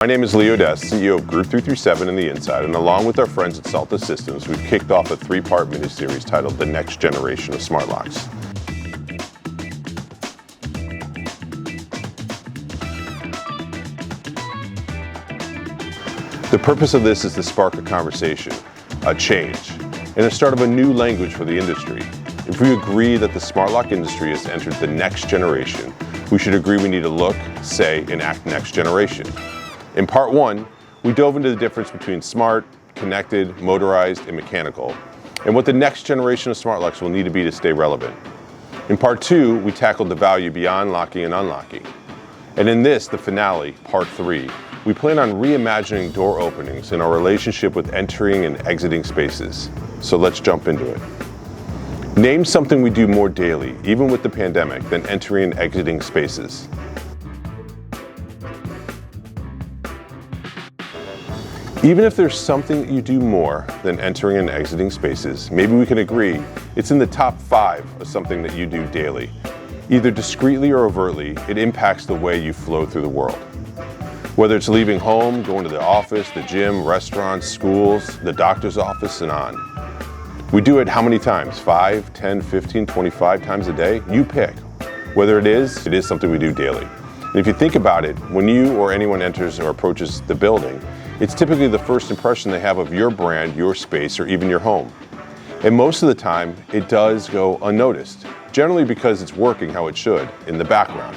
My name is Leo Des, CEO of Group 337 and the Inside, and along with our friends at Salto Systems, we've kicked off a three-part mini-series titled The Next Generation of Smart Locks. The purpose of this is to spark a conversation, a change, and the start of a new language for the industry. If we agree that the smart lock industry has entered the next generation, we should agree we need to look, say, and act next generation. In part one, we dove into the difference between smart, connected, motorized, and mechanical, and what the next generation of smart locks will need to be to stay relevant. In part two, we tackled the value beyond locking and unlocking. And in this, the finale, part three, we plan on reimagining door openings in our relationship with entering and exiting spaces. So let's jump into it. Name something we do more daily, even with the pandemic, than entering and exiting spaces. Even if there's something that you do more than entering and exiting spaces, maybe we can agree it's in the top 5 of something that you do daily. Either discreetly or overtly, it impacts the way you flow through the world. Whether it's leaving home, going to the office, the gym, restaurants, schools, the doctor's office, and on. We do it how many times? 5, 10, 15, 25 times a day? You pick. Whether it is something we do daily. And if you think about it, when you or anyone enters or approaches the building, it's typically the first impression they have of your brand, your space, or even your home. And most of the time, it does go unnoticed, generally because it's working how it should in the background.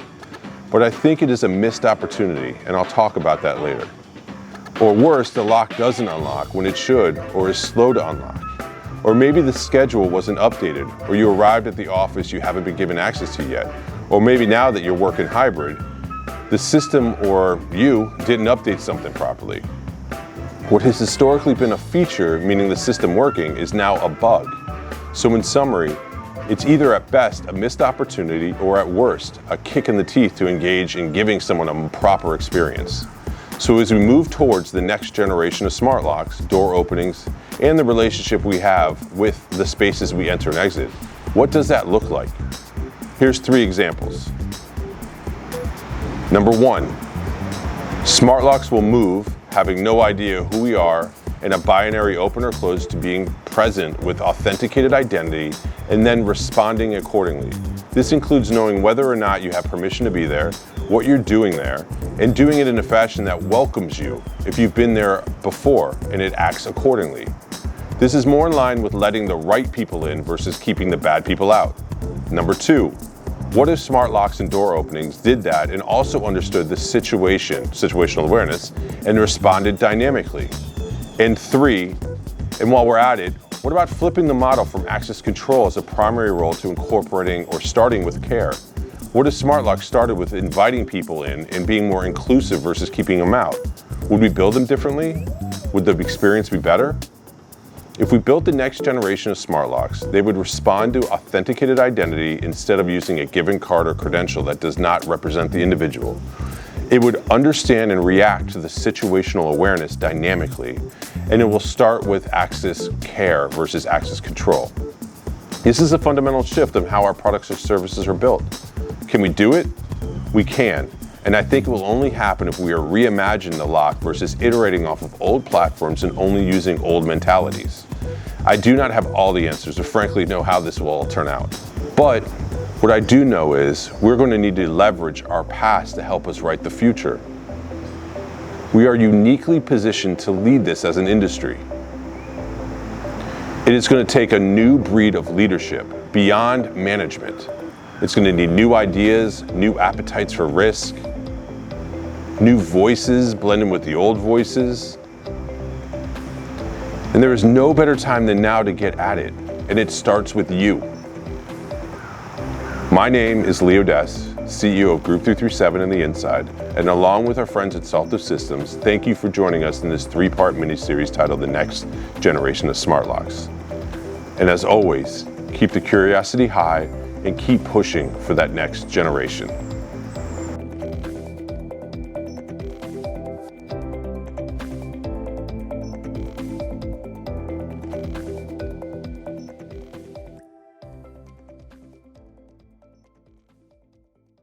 But I think it is a missed opportunity, and I'll talk about that later. Or worse, the lock doesn't unlock when it should, or is slow to unlock. Or maybe the schedule wasn't updated, or you arrived at the office you haven't been given access to yet. Or maybe now that you're working hybrid, the system or you didn't update something properly. What has historically been a feature, meaning the system working, is now a bug. So in summary, it's either at best a missed opportunity or at worst a kick in the teeth to engage in giving someone a proper experience. So as we move towards the next generation of smart locks, door openings, and the relationship we have with the spaces we enter and exit, what does that look like? Here's 3 examples. Number 1, smart locks will move having no idea who we are and a binary open or close to being present with authenticated identity and then responding accordingly. This includes knowing whether or not you have permission to be there, what you're doing there, and doing it in a fashion that welcomes you if you've been there before and it acts accordingly. This is more in line with letting the right people in versus keeping the bad people out. Number 2, what if smart locks and door openings did that and also understood the situational awareness, and responded dynamically? And 3, and while we're at it, what about flipping the model from access control as a primary role to incorporating or starting with care? What if smart locks started with inviting people in and being more inclusive versus keeping them out? Would we build them differently? Would the experience be better? If we built the next generation of smart locks, they would respond to authenticated identity instead of using a given card or credential that does not represent the individual. It would understand and react to the situational awareness dynamically, and it will start with access care versus access control. This is a fundamental shift of how our products or services are built. Can we do it? We can. And I think it will only happen if we are reimagining the lock versus iterating off of old platforms and only using old mentalities. I do not have all the answers or frankly know how this will all turn out. But what I do know is we're going to need to leverage our past to help us write the future. We are uniquely positioned to lead this as an industry. It is going to take a new breed of leadership beyond management. It's going to need new ideas, new appetites for risk, new voices blending with the old voices. And there is no better time than now to get at it, and it starts with you. My name is Leo Des, CEO of Group 337 and the Inside, and along with our friends at Salto Systems, thank you for joining us in this 3-part mini-series titled The Next Generation of Smart Locks. And as always, keep the curiosity high and keep pushing for that next generation.